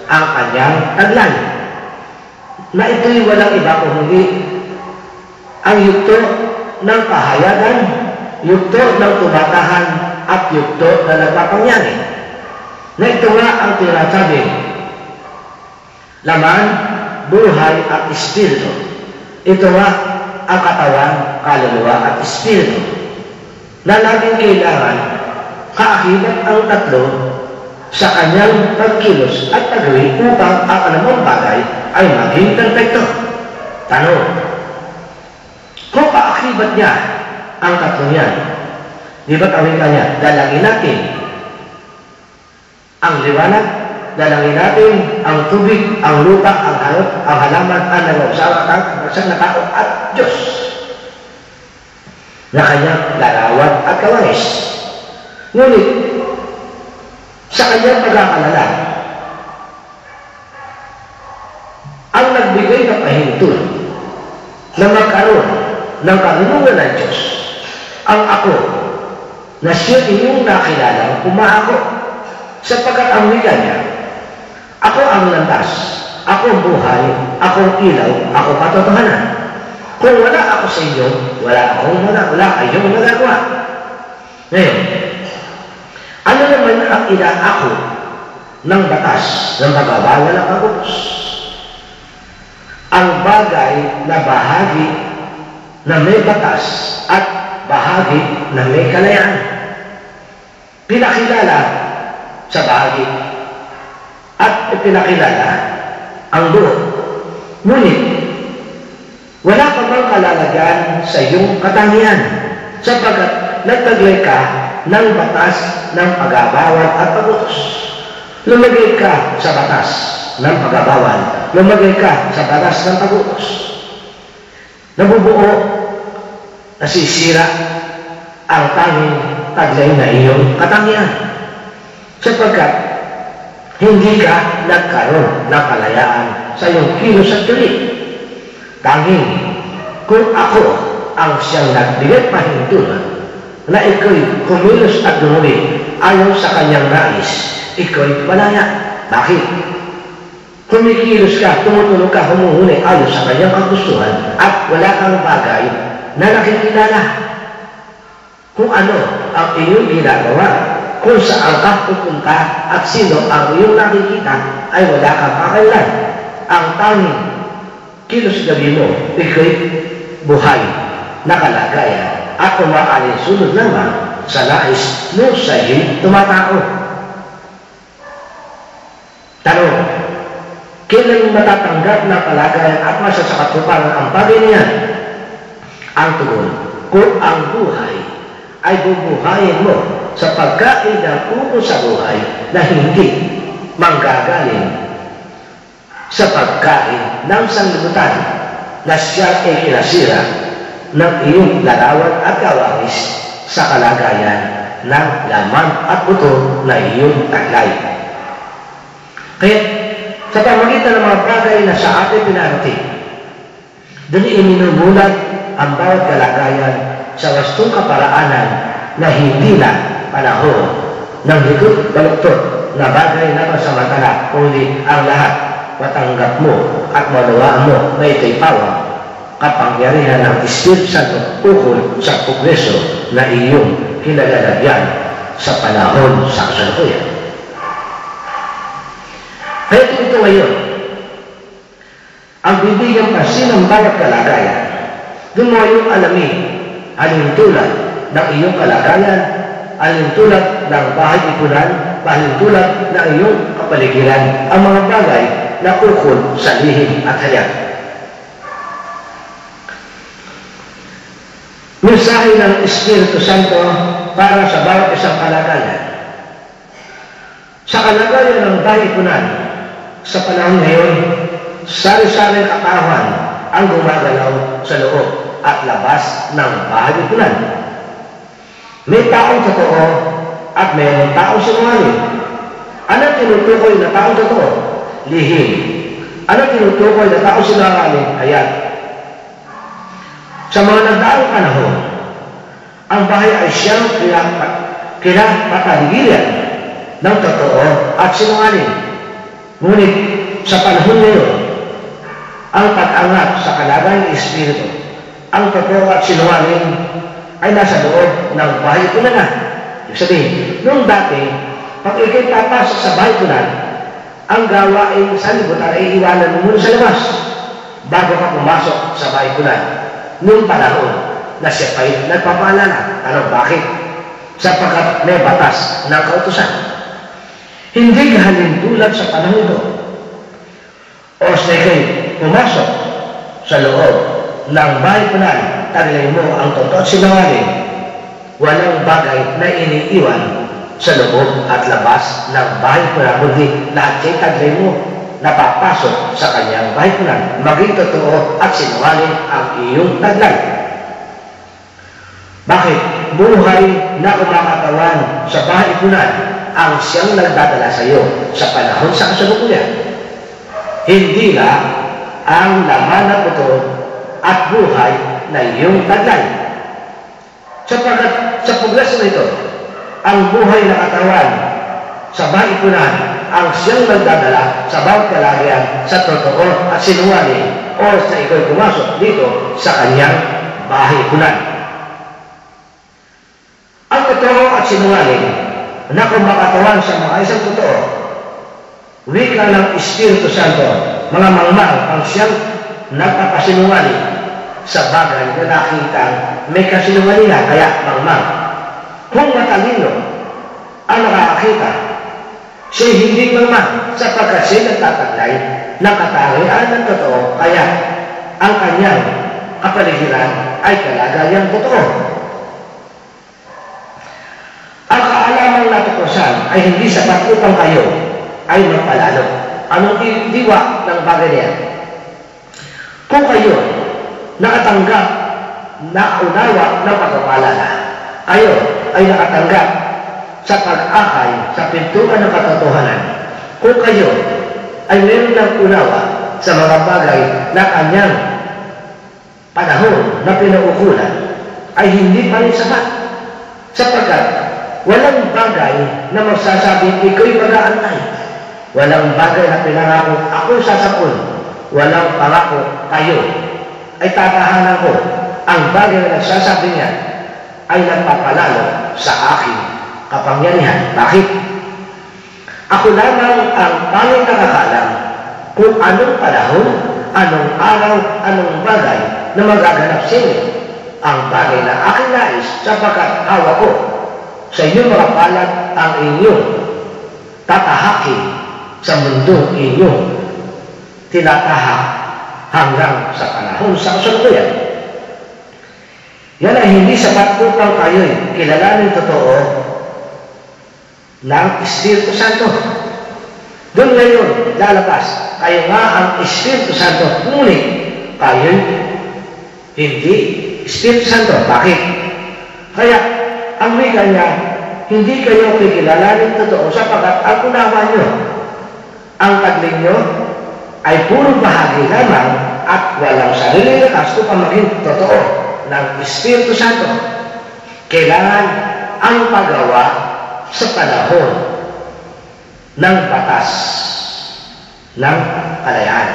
ang kanyang taglan, na ito'y walang iba kundi ang yugto ng kahayagan, yugto ng tumatahan, at yugto na nagpapangyari. Na ito nga ang tinasabi, laman, buhay at espiritu. Ito nga ang katawan, kaluluwa at espiritu, na laging kailangan kaakibat ang tatlo sa kanyang pagkilos at pagawin upang ang anumang bagay ay maging perfecto. Tanong, kung kaakibat niya ang tatlo niyan, di ba tawin ka niya, dalangin natin ang liwanag, dalangin natin ang tubig, ang lupa, ang hayop, ang halaman, ang nangausawa na tao at Diyos na kanyang larawan at kawangis. Ngunit, sa kanyang pagkakalala, ang nagbigay ng pahintul na magkaroon ng karunungan ng Diyos, ang ako, na siya inyong nakilala, umako, sapagkat ang wika niya, ako ang landas, ako ang buhay, ako ang ilaw, ako katotohanan. Kung wala ako sa inyo, wala kayong magagawa. Ngayon, ano naman ang inaako ng batas ng pagbabawal ng pag-ubos? Ang bagay na bahagi na may batas at bahagi na may kalayaan. Pinakilala sa bahagi at ipinakilala ang buo. Ngunit, wala pa bang kalalagyan sa iyong katangian sapagkat nagtaglay ka ng batas ng pagbabawal at pag-utos. Lumagay ka sa batas ng pagbabawal, lumagay ka sa batas ng pag-utos. Nabubuo, nasisira ang tanging taglay na iyong katangian sapagkat hindi ka nagkaroon ng kalayaan sa iyong kilos at tuloy. Tanging kung ako ang siyang nagbigay pahintulan na iko'y kumilos at lumuli ayon sa kanyang nais, iko'y malaya. Bakit? Kumikilos ka, tumutulog ka, humuhuli ayon sa kanyang kagustuhan at wala kang bagay na nakikilala. Kung ano ang iyong ginagawa, kung saan ka pupunta at sino ang iyong nakikita, ay wala kang kakailan. Ang tanging kilos gabi mo, iko'y buhay na kalagayan at umaalinsunod naman sa nais mo sa iyong tumatao. Tanong, kailan matatanggap na kalagayan at masasakatuparan ang bagay niya? Ang tugon, kung ang buhay ay bubuhayin mo sa pagkain ng uko sa buhay na hindi manggagaling sa pagkain ng sanglibutan na siya ay kinasira ng iyong larawan at kawangis sa kalagayan ng laman at buto na iyong taglay. Kaya, sa pamagitan ng mga bagay na sa ating pinarating, doon iminumulat ang bawat kalagayan sa wastong kaparaanan na hindi na panahon ng higit baluktot na bagay na masamantala, kundi ang lahat matanggap mo at malawaan mo na ito'y pawang kapangyarihan ng Espiritu Santo ukol sa progreso na iyong kinalalagyan sa panahon sa kasalukuyan. Kaya ito ngayon, ang bibigyan pansin ng bawat kalagayan, doon mo yung alamin, alin tulad ng iyong kalagayan, alin tulad ng bahay ipunan, alin tulad ng iyong kapaligiran, ang mga bagay na ukol sa lihim at hayat. Mensahe ng Espiritu Santo para sa bawat isang kalagayan. Sa kalagayan ng bahay ipunan, sa panahon ngayon, sari-saring katawan ang gumagalaw sa loob at labas ng bahay ipunan. May taong totoo at mayroong taong sinungaling. Ano tinutukoy na taong totoo? Lihim. Ano tinutukoy na taong sinungaling? Ayan. Sa mga nagdaang panahon, ang bahay ay siyang kinapataligilan ng totoo at sinungaling. Ngunit sa panahon ngayon, ang pag-angat sa kalagayan ng Espiritu, ang totoo at sinungaling ay nasa loob ng bahay tunan na. Ibig sabihin, noong dati, pag ikay papasok sa bahay tunan, ang gawain sa libutan ay iwanan mo muna sa labas bago ka pumasok sa bahay tunan. Noong panahon na siya pa'y nagpapaalala. Ano, bakit? Sapagkat may batas ng kautusan. Hindi kahalintulad sa panahon ito. O sa ikay pumasok sa loob ng bahay tunan, taglay mo ang totoo at sinungaling, walang bagay na iniiwan sa loob at labas ng bahay tunan, kundi lahat kayo taglay mo napapasok sa kanyang bahay tunan. Maging totoo at sinungaling ang iyong taglay. Bakit? Buhay na kumakatawan sa bahay tunan ang siyang nagdadala sa iyo sa panahon sa kasalukuyan. Hindi na ang laman na totoo at buhay na iyong taglay. Sapagkat sa puglas nito, ang buhay na katawan sa bahay tunan ang siyang nagdadala sa bawat kalagayan sa totoo at sinungaling o sa ikaw pumasok dito sa kanyang bahay tunan. Ang totoo at sinungaling na kumakatawan sa mga isang totoo, wika ng Espiritu Santo, mga mangmang ang siyang nagpapasinungaling sa bagay na nakita may kasinungalingan, kaya mangmang. Kung matalino ang nakakakita, siya hindi mangmang sapagkat siya nagtataglay ng katangian ng totoo, kaya ang kanyang kapaligiran ay kalagayang totoo. Ang kaalamang natutusan ay hindi sapat upang kayo ay magpalalo. Anong diwa ng bagay niya? Kung kayo nakatanggap na unawa ng pagpapalala, kayo ay nakatanggap sa pag-akay sa pintuan ng katotohanan. Kung kayo ay meron ng unawa sa mga bagay na kanyang panahon na pinaukulan, ay hindi pa rin sapat. Sapagkat walang bagay na magsasabing ikaw'y mag-aantay. Walang bagay na pinangako ako'y sasapon. Walang pangako kayo ay tatahanan ko. Ang bagay na nagsasabi niya ay nagpapalalo sa aking kapangyarihan. Bakit? Ako lamang ang tanging nakakalam kung anong panahon, anong araw, anong bagay na magaganap sa inyo. Ang bagay na aking nais sapagkat hawak ko sa inyong mga palad ang inyong tatahakin sa mundong inyong tinatahak hanggang sa panahon sa kasalukuyan. Yan ay hindi sapat upang kayo'y kilalanin totoo ng Espiritu Santo. Doon ngayon lalabas, kayo nga ang Espiritu Santo, ngunit kayo'y hindi Espiritu Santo. Bakit? Kaya ang wika niya, hindi kayo kikilalanin totoo sapagkat ang unawa nyo, ang tagling nyo ay puro bahagi lamang at walang sarili lakas upang maging totoo ng Espiritu Santo. Kailangan ang paggawa sa panahon ng batas ng kalayaan.